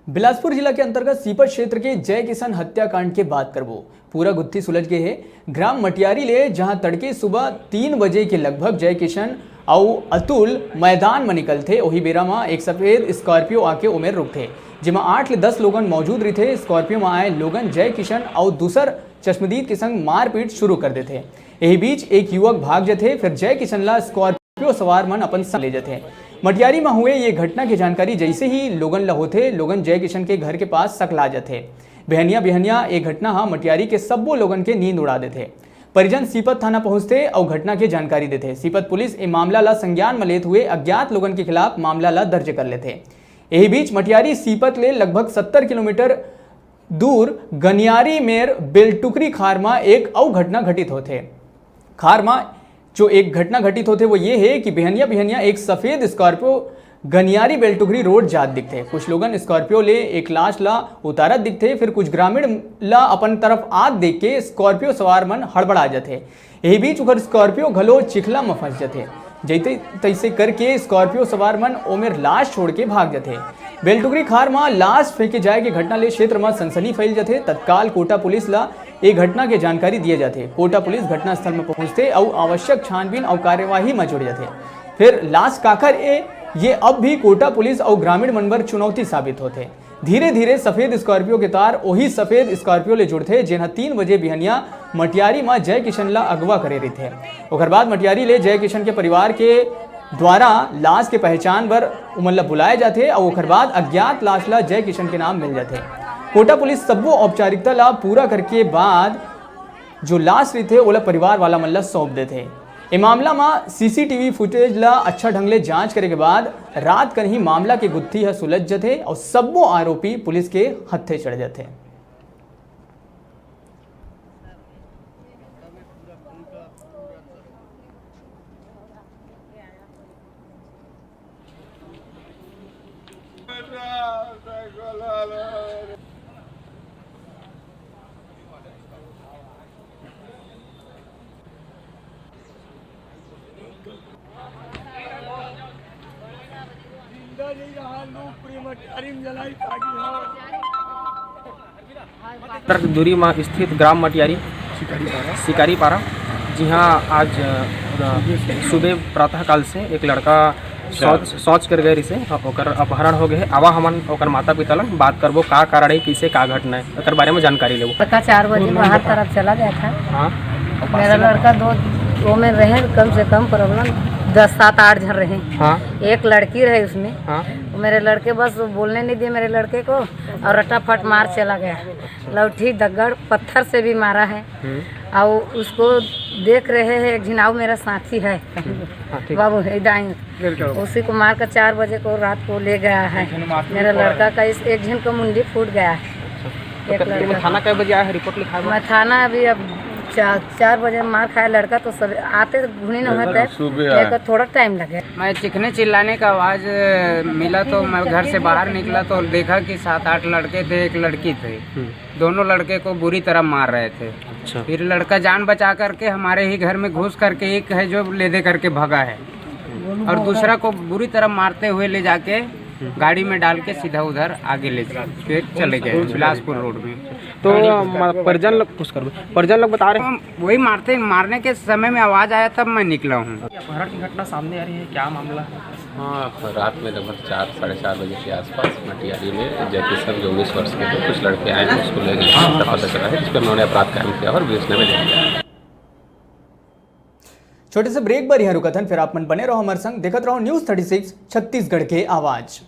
बिलासपुर जिला के अंतर्गत सीपत क्षेत्र के जय किशन हत्याकांड के बात करबो पूरा गुत्थी सुलझ गए है। ग्राम मटियारी ले जहां तड़के सुबह 3 बजे के लगभग जय किशन और अतुल मैदान में निकलते वही बेरा में एक सफेद स्कॉर्पियो आके उमेर रुक थे, जिसमें 8 से 10 लोगन मौजूद रहे थे। स्कॉर्पियो में आए लोगन जय किशन और दूसर चश्मदीद के संग मारपीट शुरू कर देते। यही बीच एक युवक भाग जाते, फिर जय किशन ला स्कॉर्पियो सवार मन अपन संग ले जाते। मटियारी में हुए ये घटना की जानकारी जैसे ही लोगन ला होते, लोगन जय किशन के घर के पास सकला जाते। बिहनिया ये घटना मटियारी के सब्बो लोगन के नींद उड़ा देते। परिजन सीपत थाना पहुंचते और घटना की जानकारी देते। सीपत पुलिस इस मामला ला संज्ञान में लेते हुए अज्ञात लोगन के खिलाफ मामला ला दर्ज कर लेते। यही बीच मटियारी सीपत ले लगभग 70 किलोमीटर दूर गनियारी मेर बेलटुकरी खार में एक और घटना घटित होते। खार में जो एक घटना घटित होते वो ये है कि बिहनिया एक सफेद स्कॉर्पियो गनियारी बेलटुकरी रोड जात दिखते। कुछ लोगन स्कॉर्पियो ले एक लाश ला उतारत दिखते, फिर कुछ ग्रामीण ला अपन तरफ आग देख के स्कॉर्पियो सवार मन हड़बड़ा जाते। यही बीच उधर स्कॉर्पियो घलो चिखला में फंस जाते। जैसे तैसे करके स्कॉर्पियो सवार मन ओमेर लाश छोड़ के भाग जाते। बेलटुकरी खार में लाश फेंके जाए के घटना ले क्षेत्र में सनसनी फैल जाते। तत्काल कोटा पुलिस ला एक घटना के जानकारी दिए जाते। कोटा पुलिस घटनास्थल में पहुंचते और आवश्यक छानबीन और कार्यवाही में जुड़ जाते। फिर लाश काकर ये अब भी कोटा पुलिस और ग्रामीण मनबर चुनौती साबित होते। धीरे धीरे सफेद स्कॉर्पियो के तार वही सफेद स्कॉर्पियो ले जुड़ते, जिन्हें 3 बजे बिहनिया मटियारी में जय किशन ला अगवा करे रहे थे। और बाद मटियारी ले जय किशन के परिवार के द्वारा लाश के पहचान पर उमल्ला बुलाए जाते और बाद अज्ञात लाश ला जय किशन के नाम मिल जाते। कोटा पुलिस सब्बो औपचारिकता ला पूरा करके बाद जो लाश रही थे ओला परिवार वाला मल्ला सौंप देते। इस मामला में सीसीटीवी फुटेज ला अच्छा ढंग ले जांच करे के बाद रात कर ही मामला के गुत्थी है सुलझ जाते और सब्बो आरोपी पुलिस के हत्थे चढ़ जाते। दूरी में स्थित ग्राम मटियारी शिकारी पारा, जहाँ आज सुबह प्रातः काल से एक लड़का सोच कर गए रिसे ओकर अपहरण हो गए। आवा हमन ओकर माता पिता ला बात करबो का कारण है, किसे का घटना है, ओकर बारे में जानकारी लेबो। लड़का 4 बजे बाहर तरफ चला गया था। हाँ, मेरा लड़का दो में रहे, कम से कम प्रॉब्लम 10, 7, 8 जन रहे। हाँ, एक लड़की रहे उसमें। हाँ, मेरे लड़के बस बोलने नहीं दिए मेरे लड़के को और रटाफट मार चला गया। लौठी दगड़ पत्थर से भी मारा है। और उसको देख रहे हैं एक झिनाऊ मेरा साथी है बाबू दाई, उसी को मार कर 4 बजे को रात को ले गया है। मेरा लड़का का एक झन का मुंडी फूट गया है। एक लड़का थाना कई बजे आया है, रिपोर्ट लिखा? मैं थाना अभी अब 4 बजे मार खाया लड़का, तो सब आते घूनी न होता है, थोड़ा टाइम लगे। मैं चिखने चिल्लाने का आवाज़ मिला तो मैं घर से बाहर निकला तो देखा कि 7-8 लड़के थे, एक लड़की थे। दोनों लड़के को बुरी तरह मार रहे थे। अच्छा। फिर लड़का जान बचा करके हमारे ही घर में घुस करके एक है जो ले दे करके भगा है और दूसरा को बुरी तरह मारते हुए ले जाके गाड़ी में डाल के सीधा उधर आगे ले फिर चले गए बिलासपुर रोड में। तो परिजन लोग कुछ कर, परिजन लोग बता रहे हैं वही मारने के समय में आवाज़ आया तब मैं निकला हूँ। अपहरण की घटना सामने आ रही है, क्या मामला? हाँ, रात में लगभग 4, साढ़े 4 बजे के आसपास मटियारी में जय किशन जो 19 वर्ष के थे, कुछ लड़के आए थे, उसको लेकर पता चला है, जिस पर उन्होंने अपराध कायम किया और बेचने में ले गया। छोटे से ब्रेक पर यह रुका था, फिर आप मन बने रहो हमारे संग, देखते रहो न्यूज़ 36 छत्तीसगढ़ के आवाज।